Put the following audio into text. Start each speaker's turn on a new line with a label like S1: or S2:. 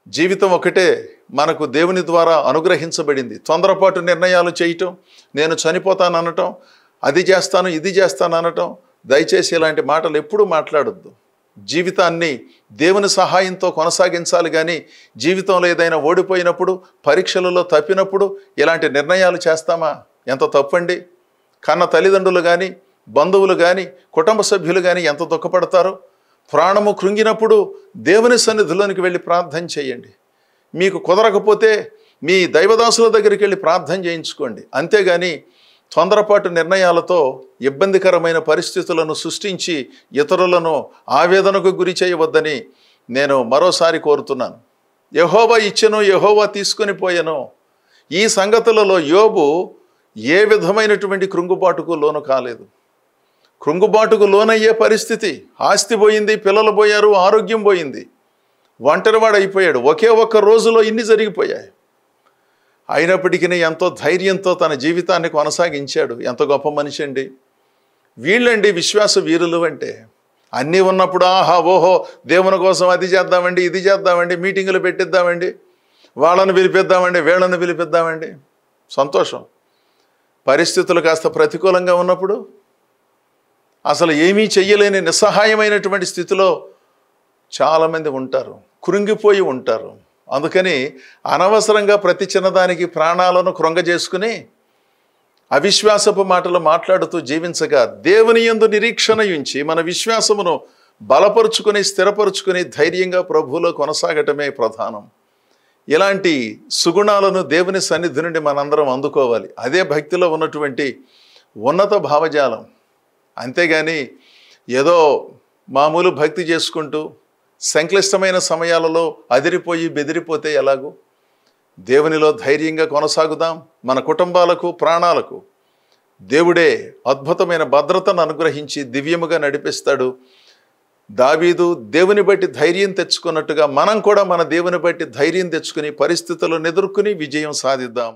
S1: జీవితం ఒకటే మనకు దేవుని ద్వారా అనుగ్రహించబడింది. తొందరపాటు నిర్ణయాలు చేయటం, నేను చనిపోతాను అనటం, అది చేస్తాను ఇది చేస్తాను అనటం, దయచేసి ఇలాంటి మాటలు ఎప్పుడూ మాట్లాడొద్దు. జీవితాన్ని దేవుని సహాయంతో కొనసాగించాలి కానీ జీవితంలో ఏదైనా ఓడిపోయినప్పుడు, పరీక్షలలో తప్పినప్పుడు ఇలాంటి నిర్ణయాలు చేస్తామా? ఎంత తప్పండి. కన్న తల్లిదండ్రులు కానీ, బంధువులు కానీ, కుటుంబ సభ్యులు కానీ ఎంత దుఃఖపడతారో. ప్రాణము కృంగినప్పుడు దేవుని సన్నిధిలోనికి వెళ్ళి ప్రార్థన చేయండి. మీకు కుదరకపోతే మీ దైవదాసుల దగ్గరికి వెళ్ళి ప్రార్థన చేయించుకోండి. అంతేగాని తొందరపాటు నిర్ణయాలతో ఇబ్బందికరమైన పరిస్థితులను సృష్టించి ఇతరులను ఆవేదనకు గురి చేయవద్దని నేను మరోసారి కోరుతున్నాను. యెహోవా ఇచ్చెను, యెహోవా తీసుకొని పోయెను. ఈ సంగతులలో యోబు ఏ విధమైనటువంటి కృంగుబాటుకు లోను కాలేదు. కృంగుబాటుకు లోనయ్యే పరిస్థితి, ఆస్తి పోయింది, పిల్లలు పోయారు, ఆరోగ్యం పోయింది, ఒంటరివాడు అయిపోయాడు. ఒకే ఒక్క రోజులో ఇన్ని జరిగిపోయాయి. అయినప్పటికీ ఎంతో ధైర్యంతో తన జీవితాన్ని కొనసాగించాడు. ఎంత గొప్ప మనిషి అండి. వీళ్ళండి విశ్వాస వీరులు అంటే. అన్నీ ఉన్నప్పుడు ఆహా ఓహో దేవుని కోసం అది చేద్దామండి ఇది చేద్దామండి, మీటింగులు పెట్టిద్దామండి, వాళ్ళను పిలిపిద్దామండి వీళ్ళను పిలిపిద్దామండి, సంతోషం. పరిస్థితులు కాస్త ప్రతికూలంగా ఉన్నప్పుడు అసలు ఏమీ చెయ్యలేని నిస్సహాయమైనటువంటి స్థితిలో చాలామంది ఉంటారు, కృంగిపోయి ఉంటారు. అందుకని అనవసరంగా ప్రతి చిన్నదానికి ప్రాణాలను కృంగజేసుకుని అవిశ్వాసపు మాటలు మాట్లాడుతూ జీవించగా దేవుని యందు నిరీక్షణ ఉంచి మన విశ్వాసమును బలపరుచుకొని స్థిరపరుచుకొని ధైర్యంగా ప్రభువులో కొనసాగటమే ప్రధానం. ఇలాంటి సుగుణాలను దేవుని సన్నిధి నుండి మనందరం అందుకోవాలి. అదే భక్తిలో ఉన్నటువంటి ఉన్నత భావజాలం. అంతేగాని ఏదో మామూలు భక్తి చేసుకుంటూ సంక్లిష్టమైన సమయాలలో అదిరిపోయి బెదిరిపోతే ఎలాగూ? దేవునిలో ధైర్యంగా కొనసాగుదాం. మన కుటుంబాలకు ప్రాణాలకు దేవుడే అద్భుతమైన భద్రతను అనుగ్రహించి దివ్యముగా నడిపిస్తాడు. దావీదు దేవుని బట్టి ధైర్యం తెచ్చుకున్నట్టుగా మనం కూడా మన దేవుని బట్టి ధైర్యం తెచ్చుకుని పరిస్థితులను ఎదుర్కొని విజయం సాధిద్దాం.